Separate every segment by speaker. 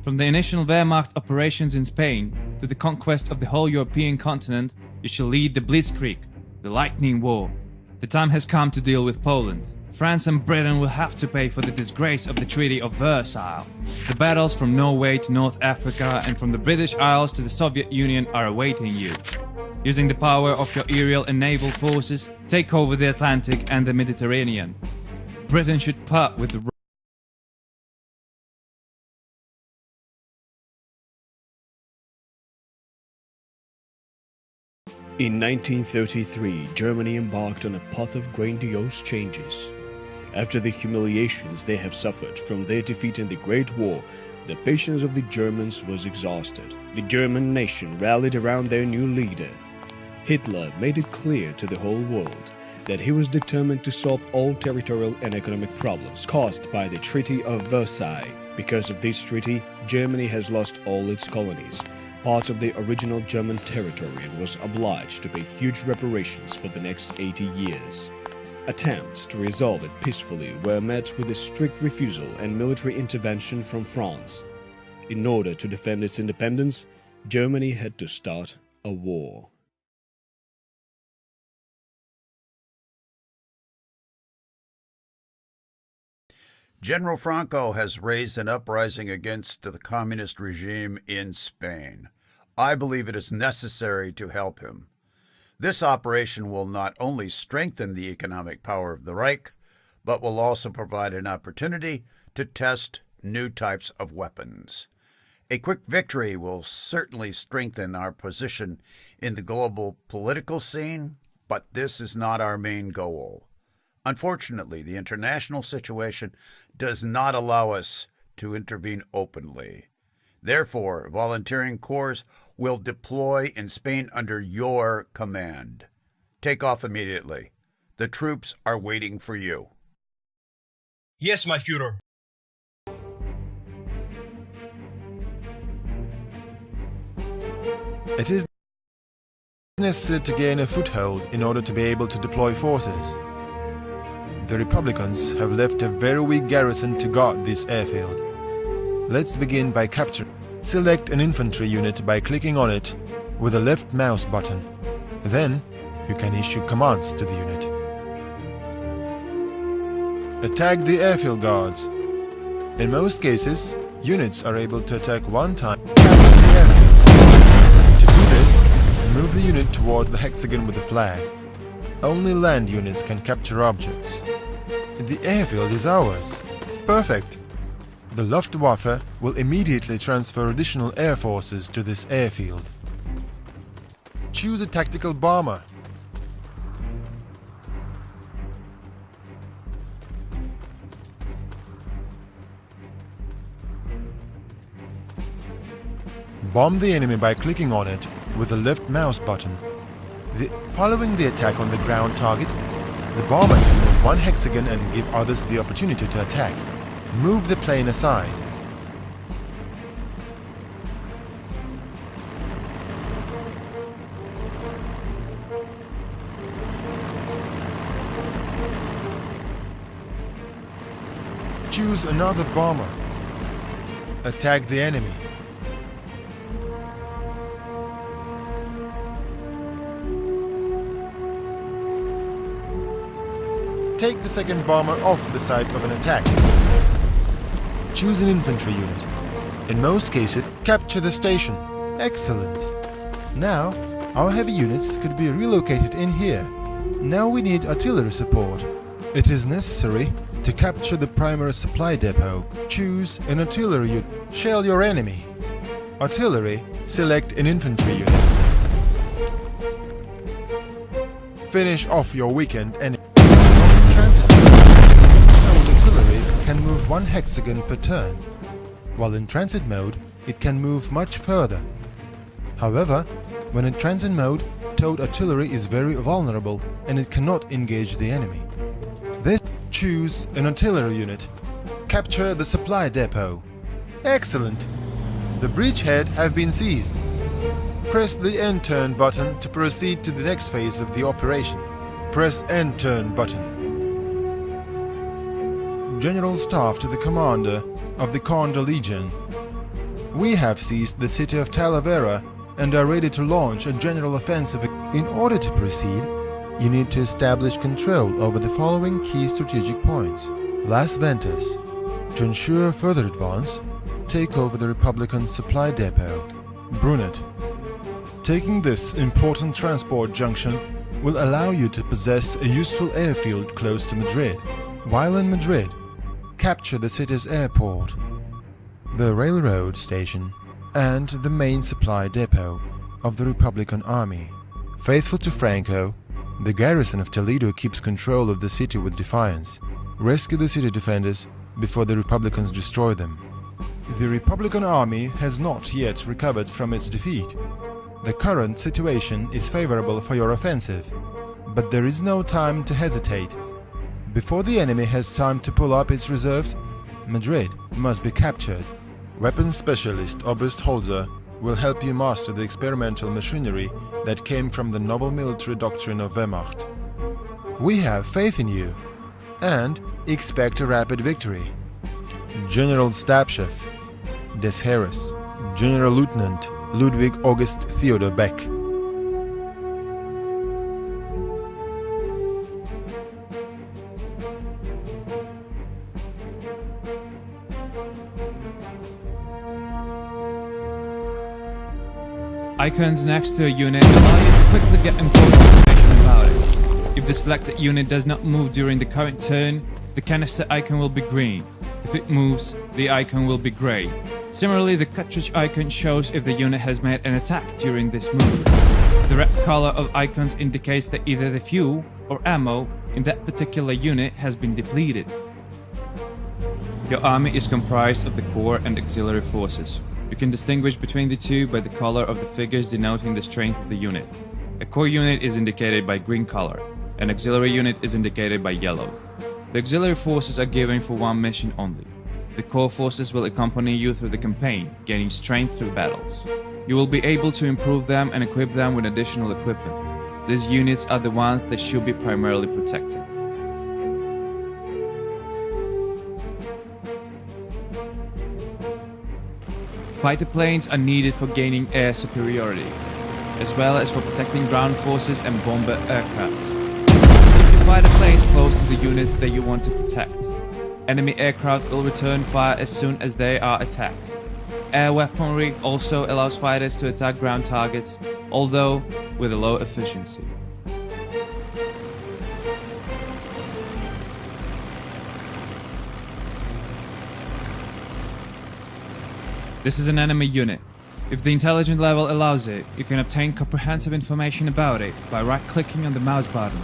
Speaker 1: From the initial Wehrmacht operations in Spain to the conquest of the whole European continent, you shall lead the Blitzkrieg, the Lightning War. The time has come to deal with Poland. France and Britain will have to pay for the disgrace of the Treaty of Versailles. The battles from Norway to North Africa and from the British Isles to the Soviet Union are awaiting you. Using the power of your aerial and naval forces, take over the Atlantic and the Mediterranean. Britain should part with the
Speaker 2: In 1933, Germany embarked on a path of grandiose changes. After the humiliations they have suffered from their defeat in the Great War, the patience of the Germans was exhausted. The German nation rallied around their new leader. Hitler made it clear to the whole world that he was determined to solve all territorial and economic problems caused by the Treaty of Versailles. Because of this treaty, Germany has lost all its colonies, part of the original German territory, and was obliged to pay huge reparations for the next 80 years. Attempts to resolve it peacefully were met with a strict refusal and military intervention from France. In order to defend its independence, Germany had to start a war.
Speaker 3: General Franco has raised an uprising against the communist regime in Spain. I believe it is necessary to help him. This operation will not only strengthen the economic power of the Reich, but will also provide an opportunity to test new types of weapons. A quick victory will certainly strengthen our position in the global political scene, but this is not our main goal. Unfortunately, the international situation does not allow us to intervene openly. Therefore, volunteering corps will deploy in Spain under your command. Take off immediately. The troops are waiting for you.
Speaker 4: Yes, my Führer.
Speaker 5: It is necessary to gain a foothold in order to be able to deploy forces. The Republicans have left a very weak garrison to guard this airfield. Let's begin by capturing. Select an infantry unit by clicking on it with the left mouse button. Then, you can issue commands to the unit. Attack the airfield guards. In most cases, units are able to attack one time and capture the airfield. To do this, move the unit toward the hexagon with the flag. Only land units can capture objects. The airfield is ours. Perfect. The Luftwaffe will immediately transfer additional air forces to this airfield. Choose a tactical bomber. Bomb the enemy by clicking on it with the left mouse button. Following the attack on the ground target, the bomber can move one hexagon and give others the opportunity to attack. Move the plane aside. Choose another bomber. Attack the enemy. Take the second bomber off the site of an attack. Choose an infantry unit. In most cases, capture the station. Excellent. Now, our heavy units could be relocated in here. Now we need artillery support. It is necessary to capture the primary supply depot. Choose an artillery unit. Shell your enemy. Artillery, select an infantry unit. Finish off your weakened enemy. Transit mode, artillery can move one hexagon per turn, while in transit mode it can move much further. However, when in transit mode, towed artillery is very vulnerable and it cannot engage the enemy. This choose an artillery unit. Capture the supply depot. Excellent! The bridgehead have been seized. Press the end turn button to proceed to the next phase of the operation. Press end turn button. General Staff to the Commander of the Condor Legion. We have seized the city of Talavera and are ready to launch a general offensive. In order to proceed, you need to establish control over the following key strategic points. Las Ventas. To ensure further advance, take over the Republican supply depot. Brunet. Taking this important transport junction will allow you to possess a useful airfield close to Madrid. While in Madrid, capture the city's airport, the railroad station, and the main supply depot of the Republican Army. Faithful to Franco, the garrison of Toledo keeps control of the city with defiance. Rescue the city defenders before the Republicans destroy them. The Republican Army has not yet recovered from its defeat. The current situation is favorable for your offensive, but there is no time to hesitate. Before the enemy has time to pull up its reserves, Madrid must be captured. Weapons specialist Oberst Holzer will help you master the experimental machinery that came from the novel military doctrine of Wehrmacht. We have faith in you and expect a rapid victory. General Stabschef des Heeres, General Lieutenant Ludwig August Theodor Beck.
Speaker 1: Icons next to a unit allow you to quickly get important information about it. If the selected unit does not move during the current turn, the canister icon will be green. If it moves, the icon will be grey. Similarly, the cartridge icon shows if the unit has made an attack during this move. The red color of icons indicates that either the fuel or ammo in that particular unit has been depleted. Your army is comprised of the core and auxiliary forces. You can distinguish between the two by the color of the figures denoting the strength of the unit. A core unit is indicated by green color. An auxiliary unit is indicated by yellow. The auxiliary forces are given for one mission only. The core forces will accompany you through the campaign, gaining strength through battles. You will be able to improve them and equip them with additional equipment. These units are the ones that should be primarily protected. Fighter planes are needed for gaining air superiority, as well as for protecting ground forces and bomber aircraft. Keep your fighter planes close to the units that you want to protect. Enemy aircraft will return fire as soon as they are attacked. Air weaponry also allows fighters to attack ground targets, although with a low efficiency. This is an enemy unit. If the intelligence level allows it, you can obtain comprehensive information about it by right-clicking on the mouse button.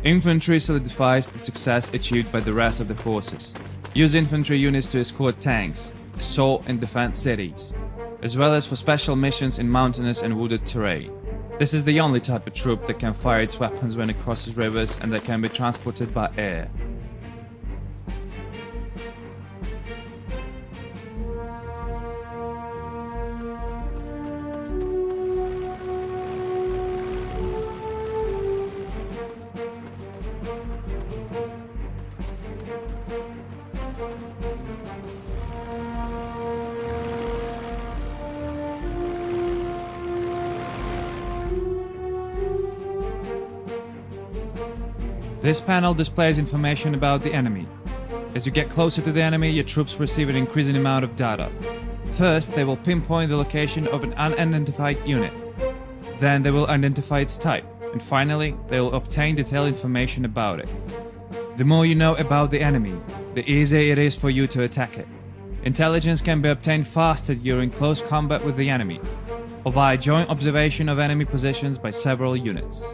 Speaker 1: Infantry solidifies the success achieved by the rest of the forces. Use infantry units to escort tanks, assault and defend cities, as well as for special missions in mountainous and wooded terrain. This is the only type of troop that can fire its weapons when it crosses rivers and that can be transported by air. This panel displays information about the enemy. As you get closer to the enemy, your troops receive an increasing amount of data. First, they will pinpoint the location of an unidentified unit. Then they will identify its type. And finally, they will obtain detailed information about it. The more you know about the enemy, the easier it is for you to attack it. Intelligence can be obtained faster during close combat with the enemy, or via joint observation of enemy positions by several units.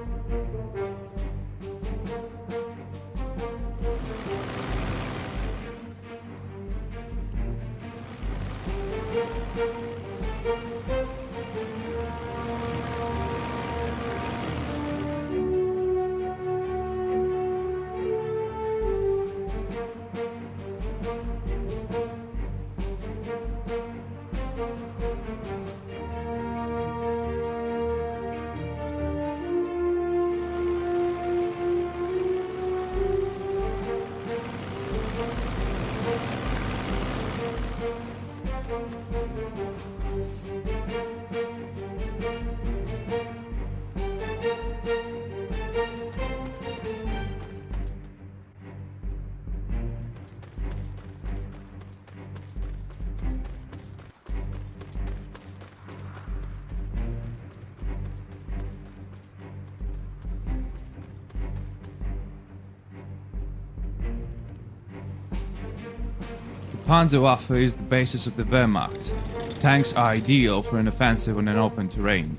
Speaker 1: The Panzerwaffe is the basis of the Wehrmacht. Tanks are ideal for an offensive on an open terrain.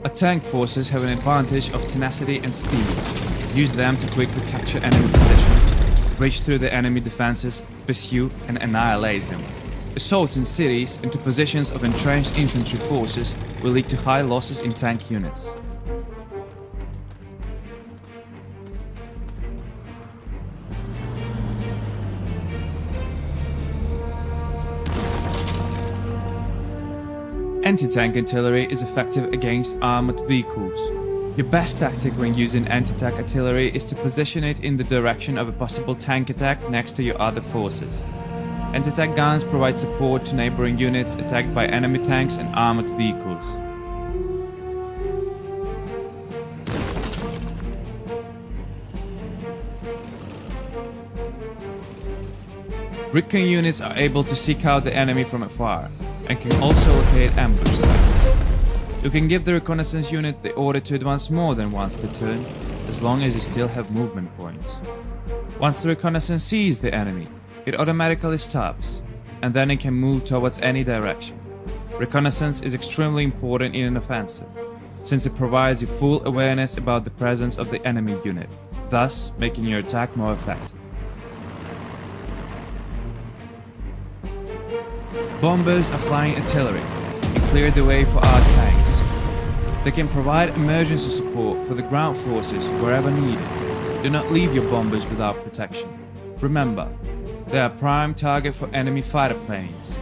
Speaker 1: Our tank forces have an advantage of tenacity and speed. Use them to quickly capture enemy positions, breach through the enemy defenses, pursue and annihilate them. Assaults in cities into positions of entrenched infantry forces will lead to high losses in tank units. Anti-tank artillery is effective against armored vehicles. Your best tactic when using anti-tank artillery is to position it in the direction of a possible tank attack next to your other forces. Anti-tank guns provide support to neighboring units attacked by enemy tanks and armored vehicles. Recon units are able to seek out the enemy from afar, and can also locate ambush sites. You can give the reconnaissance unit the order to advance more than once per turn, as long as you still have movement points. Once the reconnaissance sees the enemy, it automatically stops, and then it can move towards any direction. Reconnaissance is extremely important in an offensive, since it provides you full awareness about the presence of the enemy unit, thus making your attack more effective. Bombers are flying artillery and clear the way for our tanks. They can provide emergency support for the ground forces wherever needed. Do not leave your bombers without protection. Remember, they are a prime target for enemy fighter planes.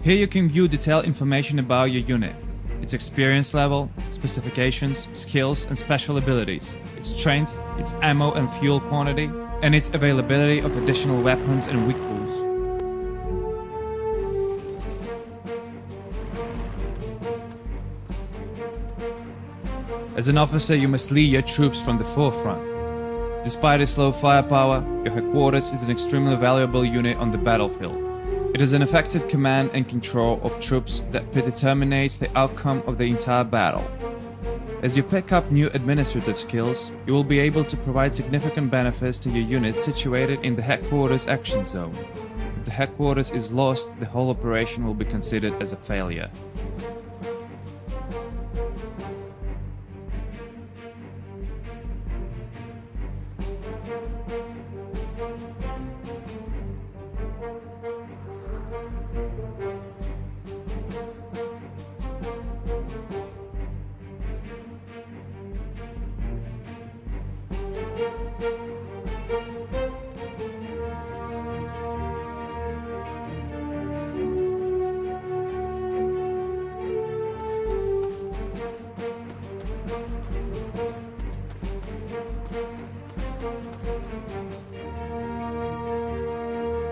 Speaker 1: Here you can view detailed information about your unit, its experience level, specifications, skills and special abilities, its strength, its ammo and fuel quantity, and its availability of additional weapons and vehicles. As an officer, you must lead your troops from the forefront. Despite its low firepower, your headquarters is an extremely valuable unit on the battlefield. It is an effective command and control of troops that predetermines the outcome of the entire battle. As you pick up new administrative skills, you will be able to provide significant benefits to your unit situated in the headquarters action zone. If the headquarters is lost, the whole operation will be considered as a failure.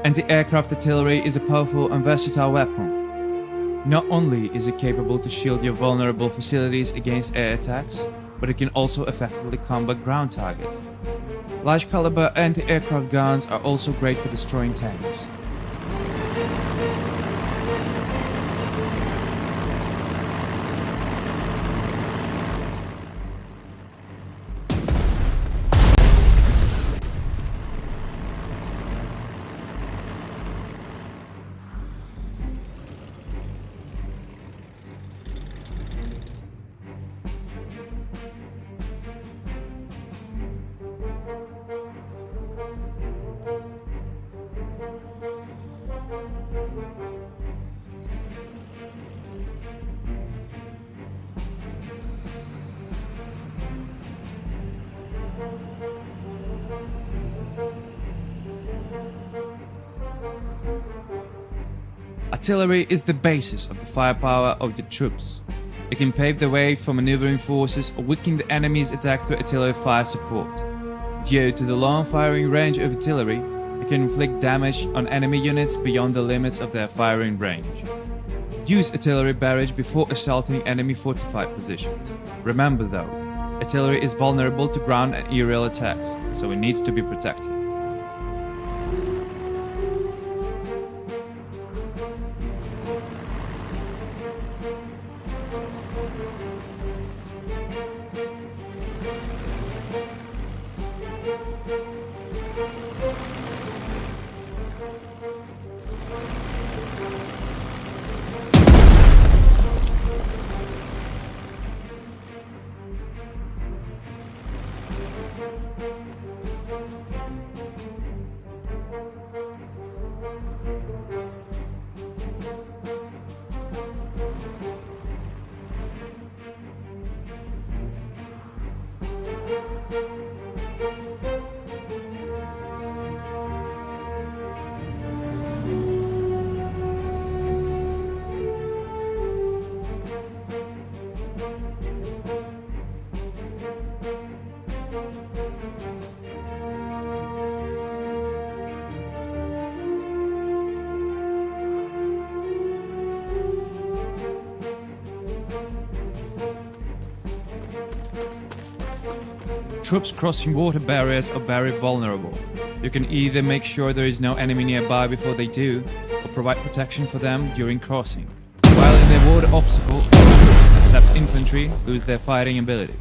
Speaker 1: Anti-aircraft artillery is a powerful and versatile weapon. Not only is it capable to shield your vulnerable facilities against air attacks, but it can also effectively combat ground targets. Large caliber anti-aircraft guns are also great for destroying tanks. Artillery is the basis of the firepower of your troops. It can pave the way for maneuvering forces or weaken the enemy's attack through artillery fire support. Due to the long firing range of artillery, it can inflict damage on enemy units beyond the limits of their firing range. Use artillery barrage before assaulting enemy fortified positions. Remember though, artillery is vulnerable to ground and aerial attacks, so it needs to be protected. Troops crossing water barriers are very vulnerable. You can either make sure there is no enemy nearby before they do, or provide protection for them during crossing. While in the water obstacle, all troops except infantry lose their fighting ability.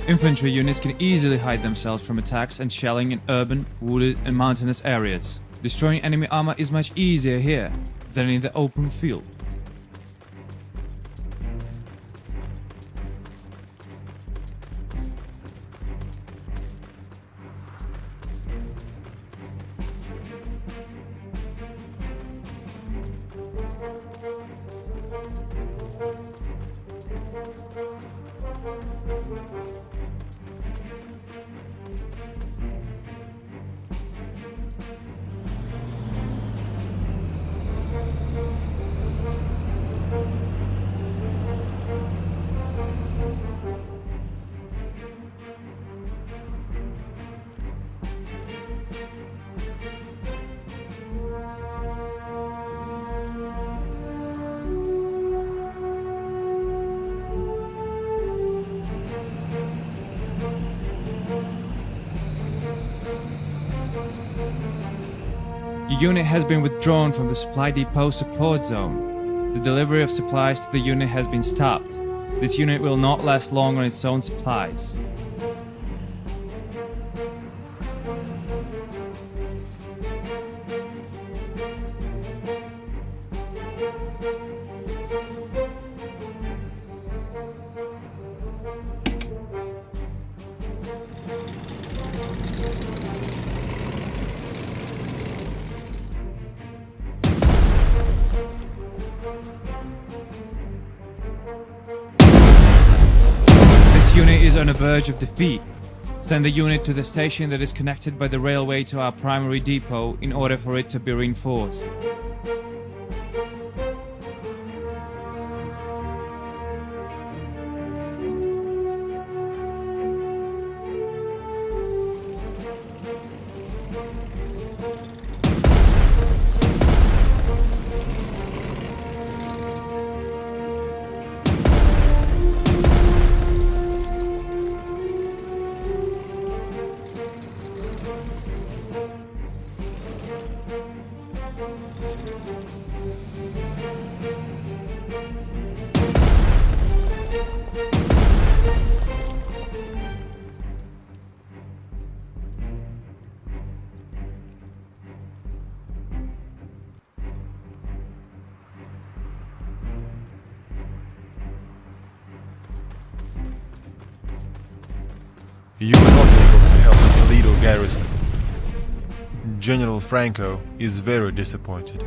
Speaker 1: Infantry units can easily hide themselves from attacks and shelling in urban, wooded and mountainous areas. Destroying enemy armor is much easier here than in the open field. Your unit has been withdrawn from the supply depot support zone. The delivery of supplies to the unit has been stopped. This unit will not last long on its own supplies. This unit is on the verge of defeat. Send the unit to the station that is connected by the railway to our primary depot in order for it to be reinforced.
Speaker 5: You were not able to help the Toledo garrison. General Franco is very disappointed.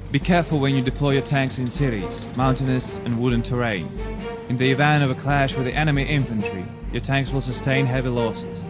Speaker 1: Be careful when you deploy your tanks in cities, mountainous and wooden terrain. In the event of a clash with the enemy infantry, your tanks will sustain heavy losses.